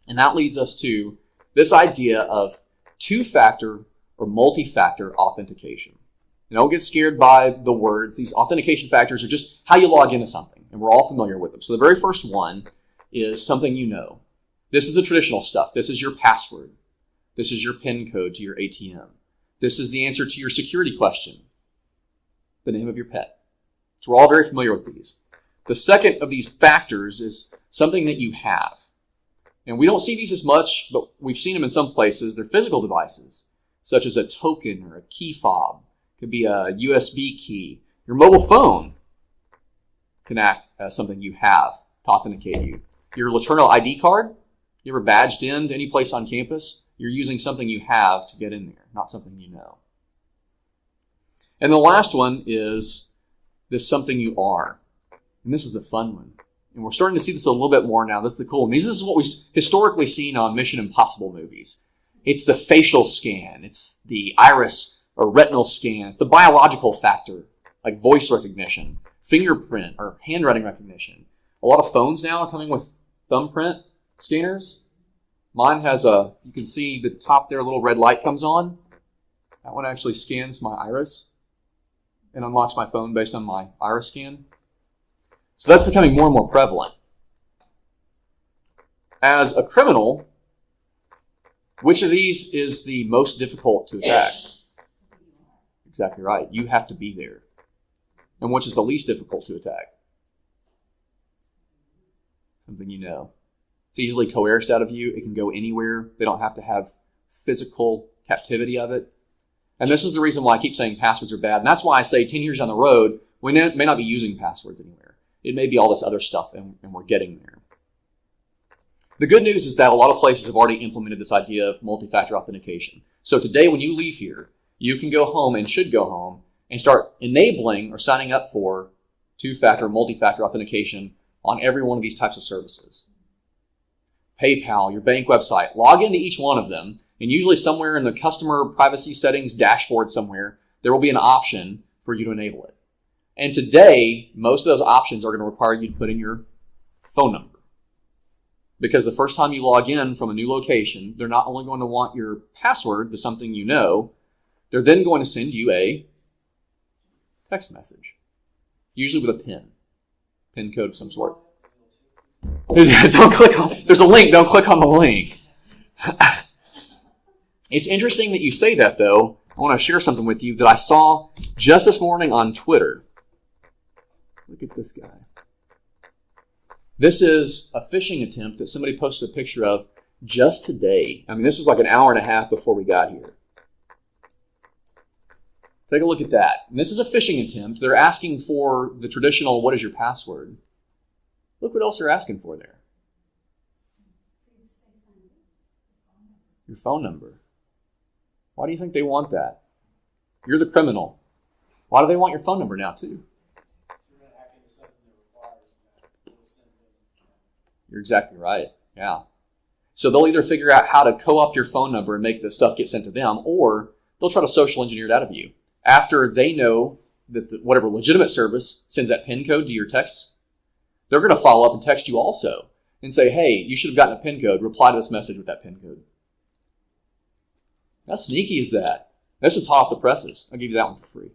And that leads us to this idea of two-factor or multi-factor authentication. And don't get scared by the words. These authentication factors are just how you log into something, and we're all familiar with them. So the very first one is something you know. This is the traditional stuff. This is your password. This is your PIN code to your ATM. This is the answer to your security question, the name of your pet. So we're all very familiar with these. The second of these factors is something that you have. And we don't see these as much, but we've seen them in some places. They're physical devices, such as a token or a key fob. It could be a USB key. Your mobile phone can act as something you have to authenticate you. Your Laterno ID card, you ever badged in to any place on campus? You're using something you have to get in there, not something you know. And the last one is this something you are. And this is the fun one. And we're starting to see this a little bit more now. This is the cool one. This is what we've historically seen on Mission Impossible movies. It's the facial scan. It's the iris or retinal scans, the biological factor, like voice recognition, fingerprint or handwriting recognition. A lot of phones now are coming with thumbprint scanners. Mine has you can see the top there, a little red light comes on. That one actually scans my iris and unlocks my phone based on my iris scan. So that's becoming more and more prevalent. As a criminal, which of these is the most difficult to attack? Exactly right. You have to be there. And which is the least difficult to attack? Something you know. It's easily coerced out of you. It can go anywhere. They don't have to have physical captivity of it. And this is the reason why I keep saying passwords are bad. And that's why I say 10 years down the road, we may not be using passwords anywhere. It may be all this other stuff, and we're getting there. The good news is that a lot of places have already implemented this idea of multi-factor authentication. So today when you leave here, you can go home and should go home and start enabling or signing up for two-factor, multi-factor authentication on every one of these types of services. PayPal, your bank website, log into each one of them, and usually somewhere in the customer privacy settings dashboard somewhere, there will be an option for you to enable it. And today, most of those options are going to require you to put in your phone number. Because the first time you log in from a new location, they're not only going to want your password to something you know, they're then going to send you a text message, usually with a PIN code of some sort. Don't click on, there's a link, don't click on the link. It's interesting that you say that, though. I want to share something with you that I saw just this morning on Twitter. Look at this guy. This is a phishing attempt that somebody posted a picture of just today. I mean, this was like an hour and a half before we got here. Take a look at that. And this is a phishing attempt. They're asking for the traditional, what is your password? Look what else they're asking for there. Your phone number. Why do you think they want that? You're the criminal. Why do they want your phone number now, too? You're exactly right. Yeah. So they'll either figure out how to co-opt your phone number and make the stuff get sent to them, or they'll try to social engineer it out of you. After they know that whatever legitimate service sends that PIN code to your texts, they're going to follow up and text you also and say, hey, you should have gotten a PIN code. Reply to this message with that PIN code. How sneaky is that? That's what's hot off the presses. I'll give you that one for free.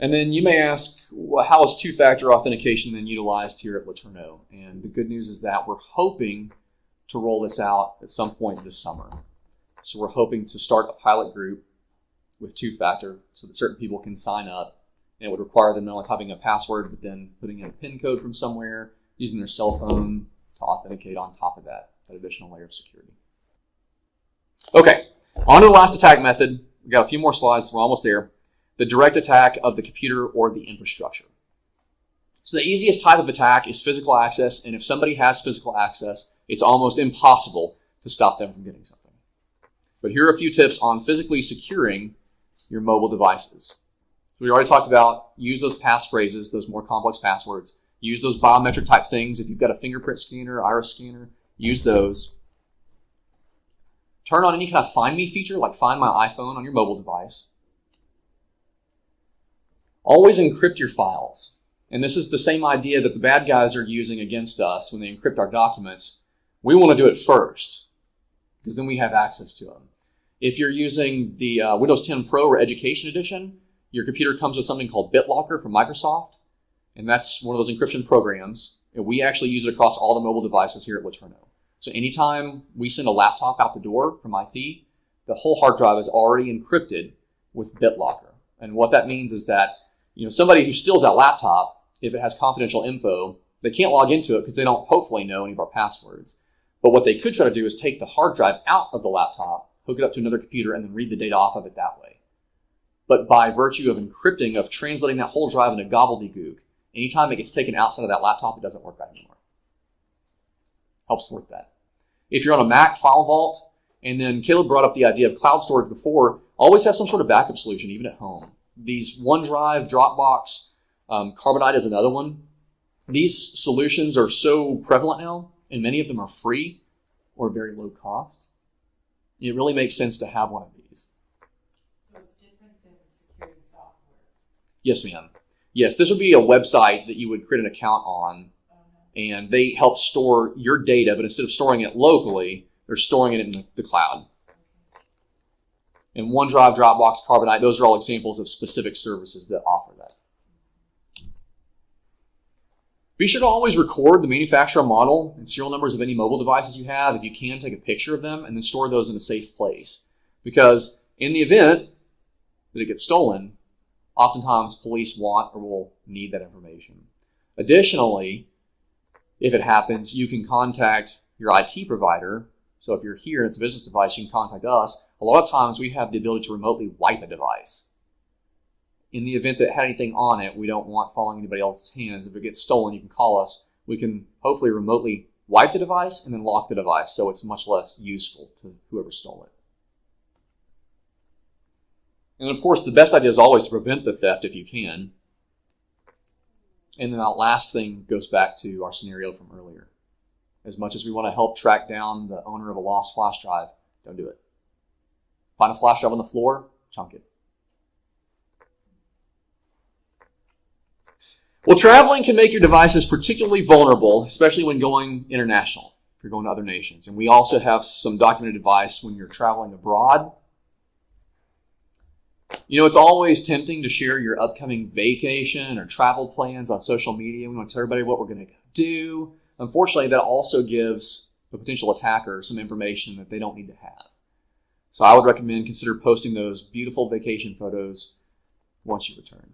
And then you may ask, well, how is two-factor authentication then utilized here at Laterno? And the good news is that we're hoping to roll this out at some point this summer. So we're hoping to start a pilot group with two-factor so that certain people can sign up. And it would require them not only typing a password, but then putting in a PIN code from somewhere, using their cell phone to authenticate on top of that additional layer of security. Okay, on to the last attack method. We've got a few more slides. We're almost there. The direct attack of the computer or the infrastructure. So the easiest type of attack is physical access, and if somebody has physical access, it's almost impossible to stop them from getting something. But here are a few tips on physically securing your mobile devices. So we already talked about use those passphrases, those more complex passwords. Use those biometric type things. If you've got a fingerprint scanner, iris scanner, use those. Turn on any kind of Find Me feature, like Find My iPhone on your mobile device. Always encrypt your files. and this is the same idea that the bad guys are using against us when they encrypt our documents. We want to do it first, because then we have access to them. If you're using the Windows 10 Pro or Education Edition, your computer comes with something called BitLocker from Microsoft, and that's one of those encryption programs. And we actually use it across all the mobile devices here at Laterno. So anytime we send a laptop out the door from IT, the whole hard drive is already encrypted with BitLocker. And what that means is that somebody who steals that laptop, if it has confidential info, they can't log into it because they don't hopefully know any of our passwords. But what they could try to do is take the hard drive out of the laptop, hook it up to another computer, and then read the data off of it that way. But by virtue of encrypting, of translating that whole drive into gobbledygook, anytime it gets taken outside of that laptop, it doesn't work right anymore. Helps thwart that. If you're on a Mac, File Vault, and then Caleb brought up the idea of cloud storage before, always have some sort of backup solution, even at home. These OneDrive, Dropbox, Carbonite is another one. These solutions are so prevalent now, and many of them are free or very low cost. It really makes sense to have one of these. So it's different than security software? Yes, ma'am. Yes, this would be a website that you would create an account on, and they help store your data, but instead of storing it locally, they're storing it in the cloud. And OneDrive, Dropbox, Carbonite, those are all examples of specific services that offer that. Be sure to always record the manufacturer model and serial numbers of any mobile devices you have. If you can, take a picture of them and then store those in a safe place. Because in the event that it gets stolen, oftentimes police want or will need that information. Additionally, if it happens, you can contact your IT provider. So if you're here and it's a business device, you can contact us. A lot of times we have the ability to remotely wipe a device. In the event that it had anything on it, we don't want falling in anybody else's hands. If it gets stolen, you can call us. We can hopefully remotely wipe the device and then lock the device so it's much less useful to whoever stole it. And of course, the best idea is always to prevent the theft if you can. And then that last thing goes back to our scenario from earlier. As much as we want to help track down the owner of a lost flash drive, don't do it. Find a flash drive on the floor, chunk it. Well, traveling can make your devices particularly vulnerable, especially when going international, if you're going to other nations. And we also have some documented advice when you're traveling abroad. It's always tempting to share your upcoming vacation or travel plans on social media. We want to tell everybody what we're going to do. Unfortunately, that also gives the potential attacker some information that they don't need to have. So I would recommend consider posting those beautiful vacation photos once you return.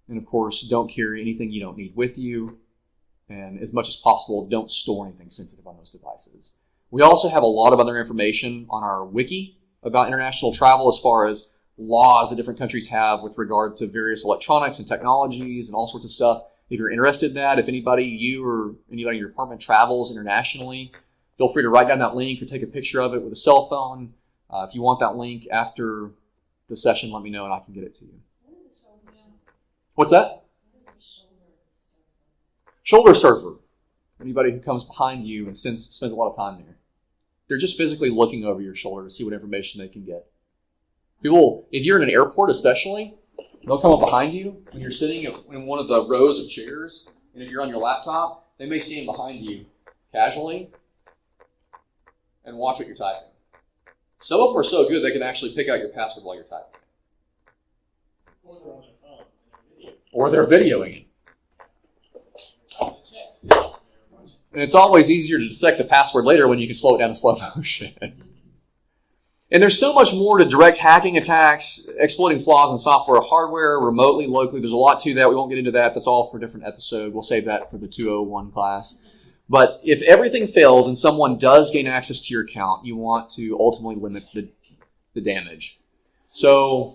And of course, don't carry anything you don't need with you. And as much as possible, don't store anything sensitive on those devices. We also have a lot of other information on our wiki about international travel as far as laws that different countries have with regard to various electronics and technologies and all sorts of stuff. If you're interested in that, if anybody, you or anybody in your department travels internationally, feel free to write down that link or take a picture of it with a cell phone. If you want that link after the session, let me know and I can get it to you. What's that? Shoulder surfer. Anybody who comes behind you and spends a lot of time there. They're just physically looking over your shoulder to see what information they can get. People, if you're in an airport especially, they'll come up behind you when you're sitting in one of the rows of chairs, and if you're on your laptop, they may stand behind you casually and watch what you're typing. Some of them are so good they can actually pick out your password while you're typing. Or they're on their phone. Or they're videoing it. And it's always easier to dissect the password later when you can slow it down in slow motion. And there's so much more to direct hacking attacks, exploiting flaws in software, hardware, remotely, locally. There's a lot to that. We won't get into that. That's all for a different episode. We'll save that for the 201 class. But if everything fails and someone does gain access to your account, you want to ultimately limit the damage. So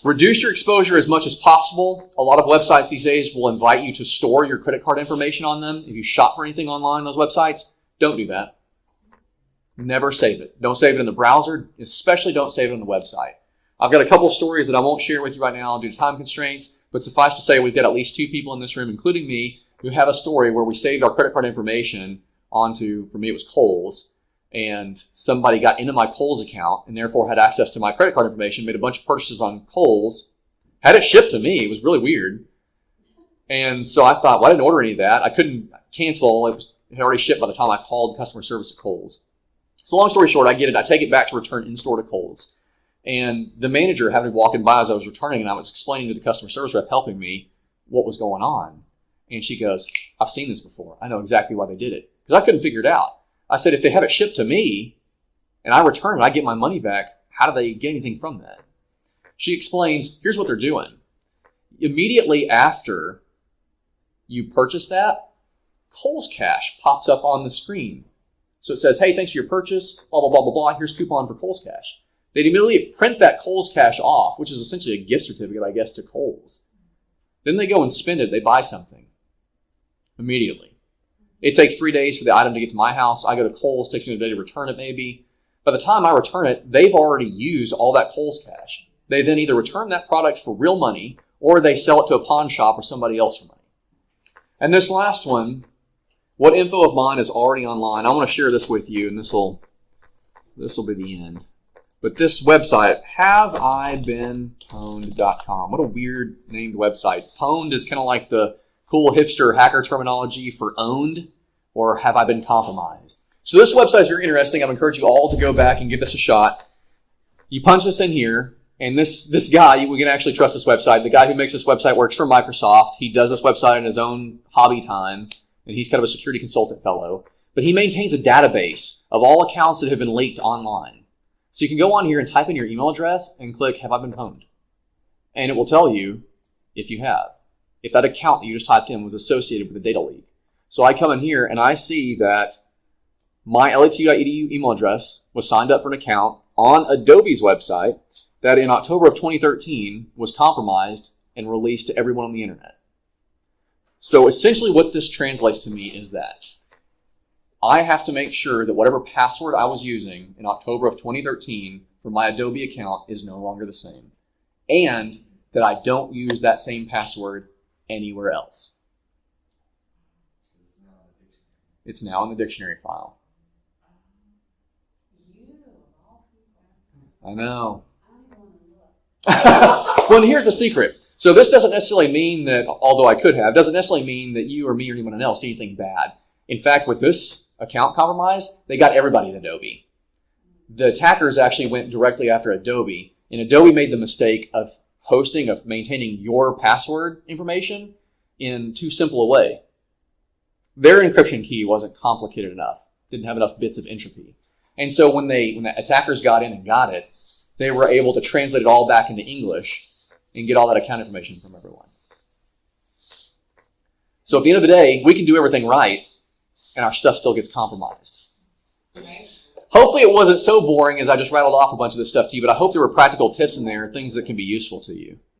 reduce your exposure as much as possible. A lot of websites these days will invite you to store your credit card information on them. If you shop for anything online on those websites, don't do that. Never save it. Don't save it in the browser. Especially don't save it on the website. I've got a couple of stories that I won't share with you right now due to time constraints, but suffice to say we've got at least 2 people in this room, including me, who have a story where we saved our credit card information onto, for me it was Kohl's, and somebody got into my Kohl's account and therefore had access to my credit card information, made a bunch of purchases on Kohl's, Had it shipped to me. It was really weird. And so I thought, well, I didn't order any of that. I couldn't cancel. It had already shipped by the time I called customer service at Kohl's. So long story short, I get it. I take it back to return in-store to Kohl's. And the manager happened to be walking by as I was returning, and I was explaining to the customer service rep helping me what was going on. And she goes, I've seen this before. I know exactly why they did it. Because I couldn't figure it out. I said, if they have it shipped to me and I return it, I get my money back, how do they get anything from that? She explains, here's what they're doing. Immediately after you purchase that, Kohl's Cash pops up on the screen. So it says, hey, thanks for your purchase, blah, blah, blah, blah, blah. Here's a coupon for Kohl's Cash. They'd immediately print that Kohl's Cash off, which is essentially a gift certificate, I guess, to Kohl's. Then they go and spend it. They buy something immediately. It takes 3 days for the item to get to my house. I go to Kohl's, takes me a day to return it maybe. By the time I return it, they've already used all that Kohl's Cash. They then either return that product for real money or they sell it to a pawn shop or somebody else for money. And this last one, what info of mine is already online? I want to share this with you, and this will be the end. But this website, haveibeenpwned.com. What a weird named website. Pwned is kind of like the cool hipster hacker terminology for owned, or have I been compromised? So this website is very interesting. I would encourage you all to go back and give this a shot. You punch this in here, and this guy, we can actually trust this website. The guy who makes this website works for Microsoft. He does this website in his own hobby time, and he's kind of a security consultant fellow. But he maintains a database of all accounts that have been leaked online. So you can go on here and type in your email address and click, have I been pwned? And it will tell you if you have. If that account that you just typed in was associated with a data leak. So I come in here and I see that my LATU.edu email address was signed up for an account on Adobe's website that in October of 2013 was compromised and released to everyone on the internet. So essentially what this translates to me is that I have to make sure that whatever password I was using in October of 2013 for my Adobe account is no longer the same. And that I don't use that same password anywhere else. It's now in the dictionary file. I know. Well, and here's the secret. So this doesn't necessarily mean that, although I could have, doesn't necessarily mean that you or me or anyone else did anything bad. In fact, with this account compromise, they got everybody in Adobe. The attackers actually went directly after Adobe, and Adobe made the mistake of maintaining your password information in too simple a way. Their encryption key wasn't complicated enough, didn't have enough bits of entropy. And so when the attackers got in and got it, they were able to translate it all back into English and get all that account information from everyone. So at the end of the day, we can do everything right, and our stuff still gets compromised. Hopefully it wasn't so boring as I just rattled off a bunch of this stuff to you, but I hope there were practical tips in there, things that can be useful to you.